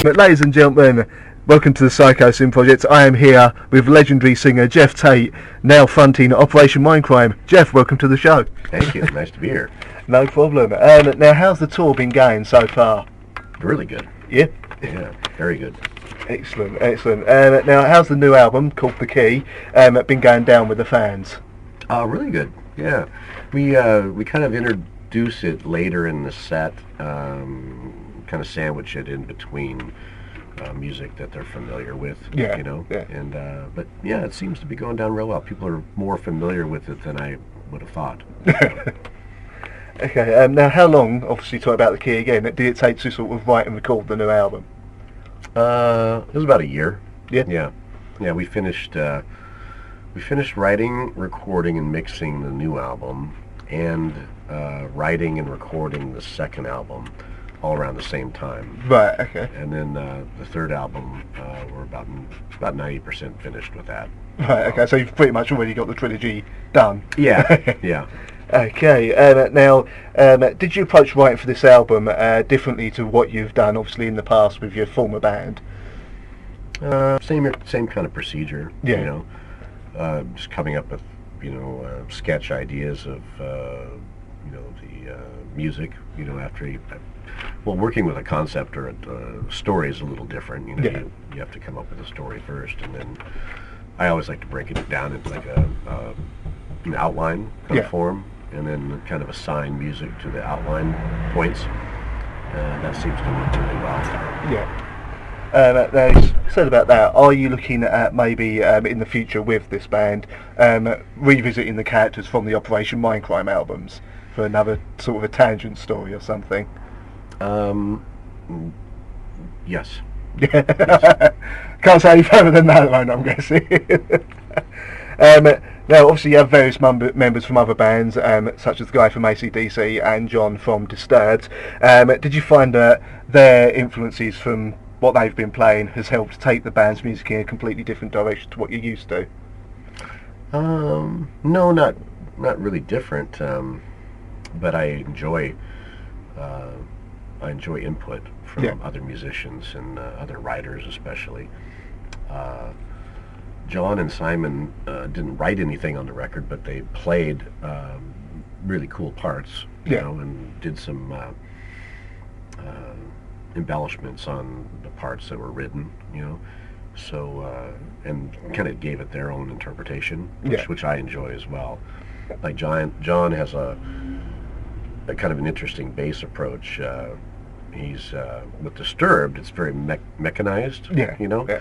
Ladies and gentlemen, welcome to the Psycho Sim Project. I am here with legendary singer Geoff Tate, now fronting Operation Mindcrime. Geoff, welcome to the show. Thank you, nice to be here. No problem. Now, how's the tour been going so far? Really good. Yeah? Yeah, very good. Excellent, excellent. Now, how's the new album, called The Key, been going down with the fans? Really good, yeah. We kind of introduce it later in the set, kind of sandwich it in between music that they're familiar with, yeah, you know. Yeah. And but yeah, it seems to be going down real well. People are more familiar with it than I would have thought. Okay. Now, how long? Obviously, talking about The Key again. Did it take to sort of write and record the new album? It was about a year. Yeah. Yeah. We finished writing, recording, and mixing the new album, and writing and recording the second album all around the same time. Right. Okay. And then the third album, we're about 90% finished with that. Right. Okay. So you've pretty much already got the trilogy done. Yeah. Yeah. Okay. Now, did you approach writing for this album differently to what you've done, obviously, in the past with your former band? Same kind of procedure. Yeah. You know, just coming up with sketch ideas of the music. You know, after working with a concept or a story is a little different. You know, yeah. You have to come up with a story first, and then I always like to break it down into like an outline kind of form, and then kind of assign music to the outline points. That seems to work really well. Yeah. Now, you said about that, are you looking at maybe in the future with this band revisiting the characters from the Operation Mindcrime albums for another sort of a tangent story or something? Yes. Yes. Can't say any further than that at the moment, I'm guessing. Now, obviously, you have various members from other bands, such as the guy from AC/DC and John from Disturbed. Did you find that their influences from what they've been playing has helped take the band's music in a completely different direction to what you're used to? No, not really different. But I enjoy input from other musicians and other writers, especially. John and Simon didn't write anything on the record, but they played really cool parts, you know, and did some embellishments on the parts that were written, you know. So and kind of gave it their own interpretation, which I enjoy as well. Like John has a kind of an interesting bass approach. He's with Disturbed, it's very mechanized, you know. Yeah.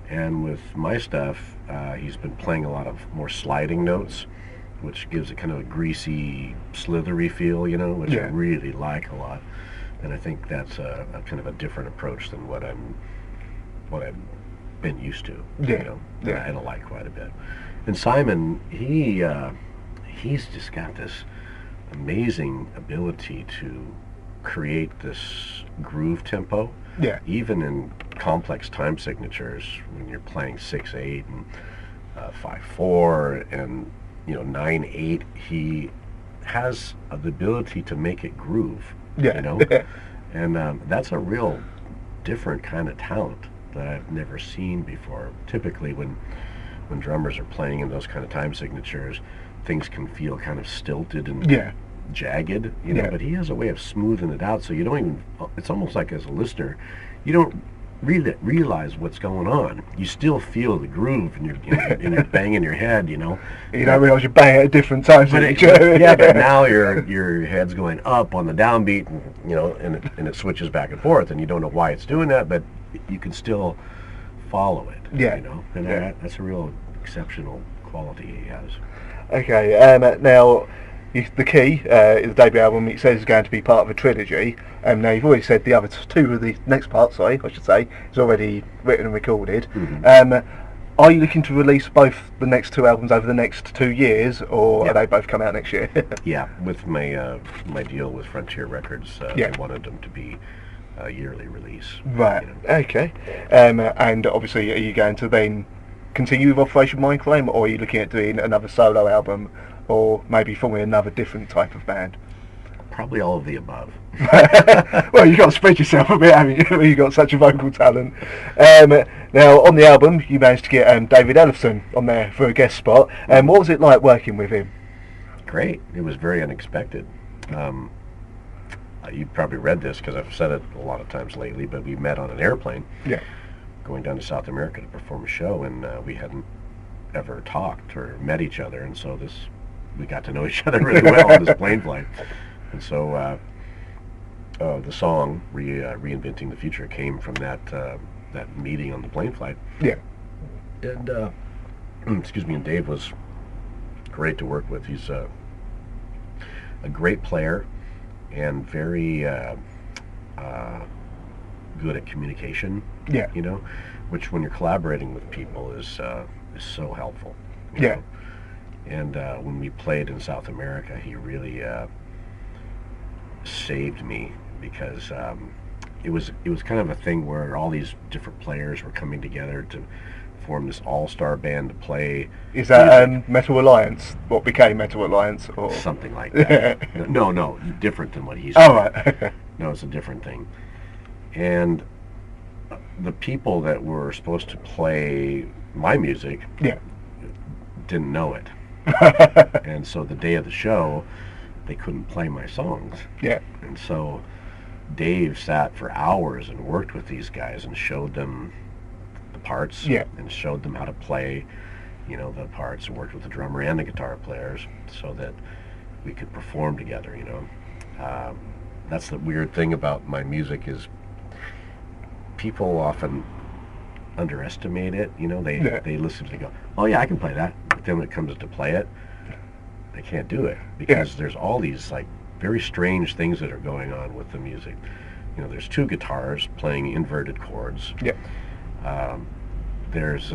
And with my stuff, he's been playing a lot of more sliding notes, which gives it kind of a greasy, slithery feel, you know, which I really like a lot. And I think that's a kind of a different approach than what I've been used to, you know, and I like quite a bit. And Simon, he's just got this amazing ability to create this groove tempo. Yeah. Even in complex time signatures, when you're playing 6/8 and 5/4 and 9/8, he has the ability to make it groove. Yeah. You know, and that's a real different kind of talent that I've never seen before. Typically, when drummers are playing in those kind of time signatures, things can feel kind of stilted and jagged, you know, but he has a way of smoothing it out, so you don't even, it's almost like as a listener, you don't really realize what's going on. You still feel the groove, and you're banging your head, you know. You don't realize you're banging at different times. But but now your head's going up on the downbeat, and, and it switches back and forth, and you don't know why it's doing that, but you can still follow it, you know, and that's a real exceptional quality he has. Okay, now, The Key, the debut album, it says is going to be part of a trilogy. Now, you've already said the other two of the next part, is already written and recorded. Mm-hmm. Are you looking to release both the next two albums over the next 2 years, or are they both come out next year? Yeah, with my my deal with Frontier Records, they wanted them to be a yearly release. Right, okay. And obviously, are you going to then continue with Operation Mindcrime, or are you looking at doing another solo album, or maybe forming another different type of band? Probably all of the above. Well, you've got to spread yourself a bit, haven't you? You've got such a vocal talent. Now, on the album, you managed to get David Ellefson on there for a guest spot. What was it like working with him? Great. It was very unexpected. You probably read this because I've said it a lot of times lately, but we met on an airplane. Yeah. Going down to South America to perform a show, and we hadn't ever talked or met each other, and so we got to know each other really well on this plane flight. And so the song "Reinventing the Future" came from that meeting on the plane flight. Yeah. And excuse me, and Dave was great to work with. He's a great player and very good at communication. Yeah. You know, which when you're collaborating with people is so helpful. You Yeah. know? And when we played in South America, he really saved me because it was kind of a thing where all these different players were coming together to form this all-star band to play. Is that Metal Alliance? What became Metal Alliance? Or Something like that. No, different than what he's oh, doing. right. No, it's a different thing. And the people that were supposed to play my music Yeah. didn't know it. And so the day of the show, they couldn't play my songs. Yeah. And so Dave sat for hours and worked with these guys and showed them the parts. Yeah. And showed them how to play, you know, the parts, and worked with the drummer and the guitar players so that we could perform together, you know. That's the weird thing about my music is people often underestimate it. You know, they listen to it and go, oh yeah, I can play that. But then when it comes to play it, they can't do it because there's all these like very strange things that are going on with the music. You know, there's two guitars playing inverted chords. Yeah. There's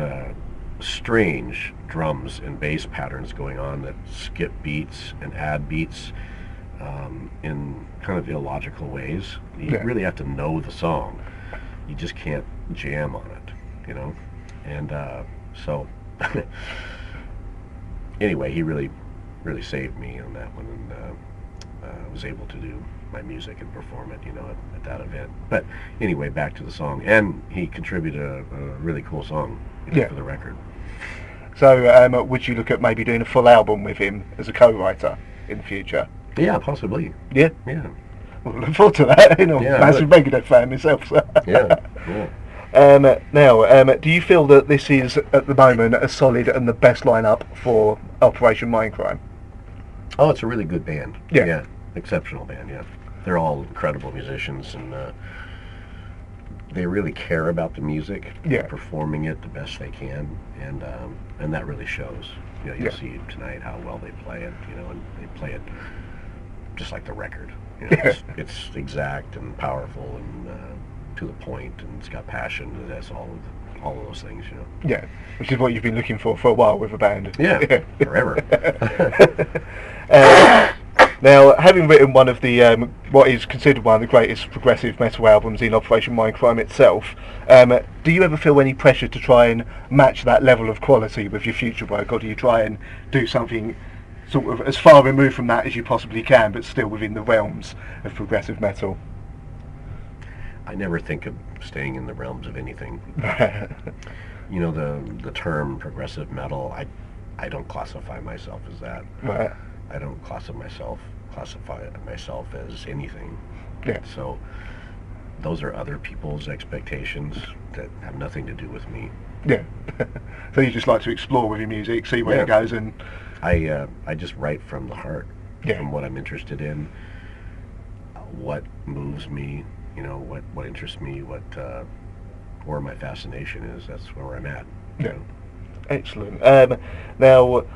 strange drums and bass patterns going on that skip beats and add beats in kind of illogical ways. You really have to know the song. You just can't jam on it, you know? And so, anyway, he really saved me on that one, and was able to do my music and perform it, you know, at that event. But anyway, back to the song. And he contributed a really cool song, you know, for the record. So, would you look at maybe doing a full album with him as a co-writer in the future? Yeah, possibly. Yeah? Yeah. Well, look forward to that. You know, massive Megadeth fan myself. So. Yeah, yeah. Now, do you feel that this is, at the moment, a solid and the best lineup for Operation Mindcrime? Oh, it's a really good band. Yeah. Yeah, exceptional band, yeah. They're all incredible musicians, and they really care about the music. Yeah. Performing it the best they can, and that really shows. You know, you'll see tonight how well they play it, you know, and they play it just like the record. You know, it's exact and powerful and to the point, and it's got passion. It has all of those things, you know. Yeah, which is what you've been looking for a while with a band. Yeah, forever. Now, having written one of the what is considered one of the greatest progressive metal albums in Operation Mindcrime itself, do you ever feel any pressure to try and match that level of quality with your future work, or do you try and do something sort of as far removed from that as you possibly can, but still within the realms of progressive metal? I never think of staying in the realms of anything. You know, the term progressive metal, I don't classify myself as that. Right. I don't classify myself as anything. Yeah. So those are other people's expectations that have nothing to do with me. Yeah. So you just like to explore with your music, see where it goes, and I just write from the heart, from what I'm interested in, what moves me, you know, what interests me, where my fascination is. That's where I'm at. Yeah. You know? Excellent. Now,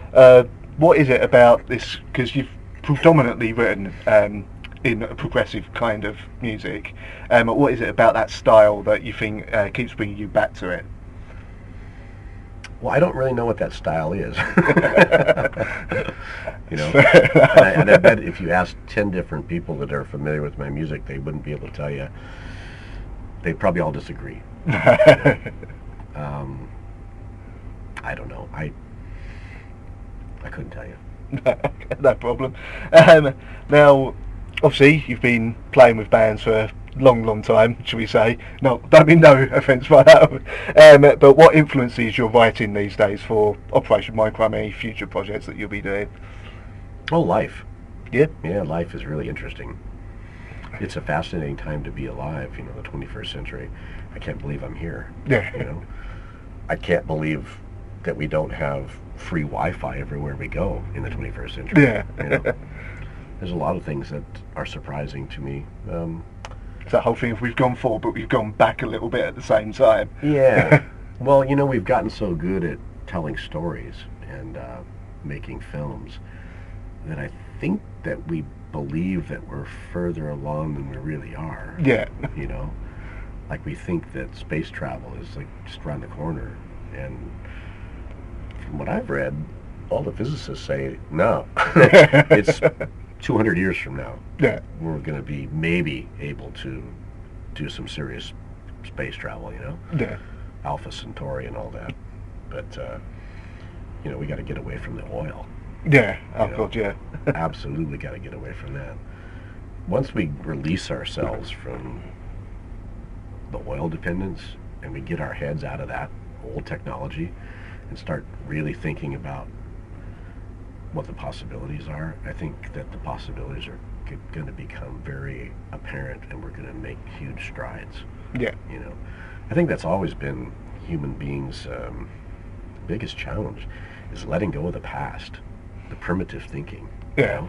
what is it about this? Because you've predominantly written in a progressive kind of music. What is it about that style that you think keeps bringing you back to it? Well, I don't really know what that style is. You know, and I bet if you asked 10 different people that are familiar with my music, they wouldn't be able to tell you. They'd probably all disagree. I don't know. I couldn't tell you. No problem. Now, obviously you've been playing with bands for a long time, shall we say. Don't mean no offence by that. But what influences your writing these days for Operation Mindcrime, any future projects that you'll be doing? Oh, life. Yeah? Yeah, life is really interesting. It's a fascinating time to be alive, the 21st century. I can't believe I'm here. Yeah. I can't believe that we don't have free Wi-Fi everywhere we go in the 21st century. Yeah. There's a lot of things that are surprising to me. It's that whole thing of we've gone forward but we've gone back a little bit at the same time. Yeah. Well, we've gotten so good at telling stories and making films that I think that we believe that we're further along than we really are. Yeah. Like we think that space travel is like just around the corner, and from what I've read, all the physicists say no. It's 200 years from now. Yeah. We're going to be maybe able to do some serious space travel, Yeah. Alpha Centauri and all that. But we got to get away from the oil. Yeah. Oh God, yeah. Absolutely got to get away from that. Once we release ourselves from the oil dependence and we get our heads out of that old technology and start really thinking about what the possibilities are, I think that the possibilities are going to become very apparent, and we're going to make huge strides. Yeah. I think that's always been human beings' biggest challenge, is letting go of the past, the primitive thinking. Yeah.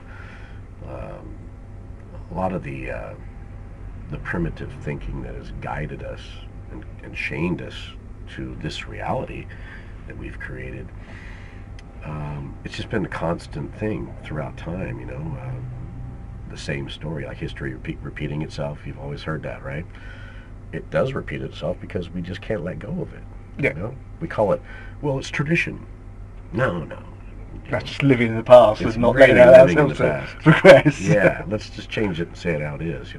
A lot of the primitive thinking that has guided us and chained us to this reality that we've created. It's just been a constant thing throughout time, the same story, like history repeating itself. You've always heard that, right? It does repeat itself because we just can't let go of it. Yeah. We call it, well, it's tradition. No. That's just living in the past and not really letting living in the ourselves past. progress. Yeah, let's just change it and say it how it is,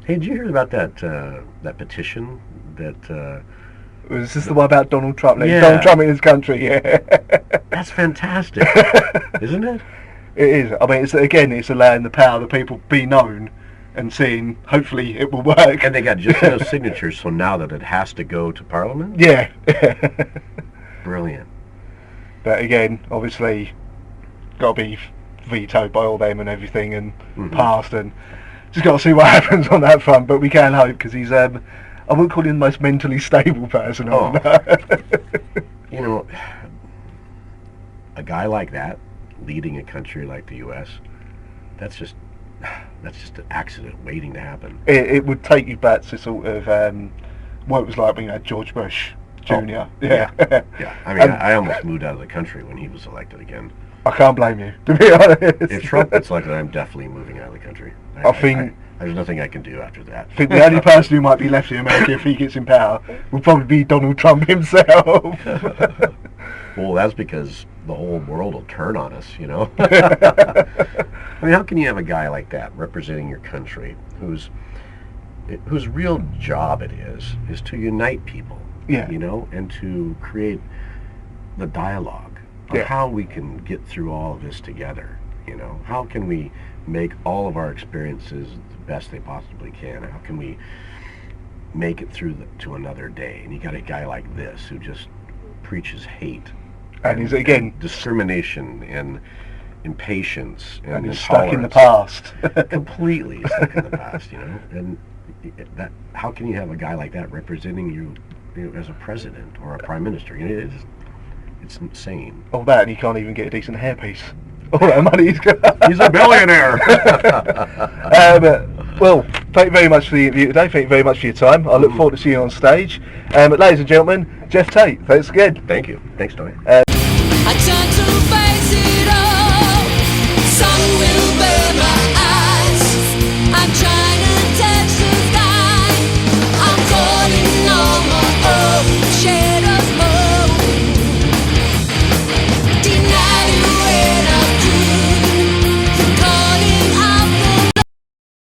Hey, did you hear about that petition that... Was this the one about Donald Trump? Yeah. Donald Trump in his country, yeah. That's fantastic, isn't it? It is. I mean, it's allowing the power of the people be known and seeing, hopefully, it will work. And they got just enough signatures, so now that it has to go to Parliament? Yeah. Brilliant. But again, obviously, got to be vetoed by all them and everything and passed, and just got to see what happens on that front. But we can hope, because he's, I wouldn't call him the most mentally stable person. Oh. A guy like that, leading a country like the U.S., that's just an accident waiting to happen. It would take you back to sort of what it was like when you had George Bush Jr. Oh, yeah. I mean, I almost moved out of the country when he was elected again. I can't blame you, to be honest. If Trump gets elected, I'm definitely moving out of the country. I think there's nothing I can do after that. I think the only person who might be left in America if he gets in power will probably be Donald Trump himself. Well, that's because the whole world will turn on us, I mean, how can you have a guy like that representing your country whose real job it is to unite people, and to create the dialogue on how we can get through all of this together, How can we make all of our experiences the best they possibly can? How can we make it through to another day? And you got a guy like this who just preaches hate. And he's, again, and discrimination and impatience and he's stuck in the past. Completely stuck in the past, And that, how can you have a guy like that representing you, as a president or a prime minister? It's insane. All that, and he can't even get a decent hairpiece. All that money he's got. He's a billionaire. Well, thank you very much for the interview today. Thank you very much for your time. I look forward to seeing you on stage. Ladies and gentlemen, Geoff Tate. Thanks again. Thank you. Thanks, Tony. I turn to face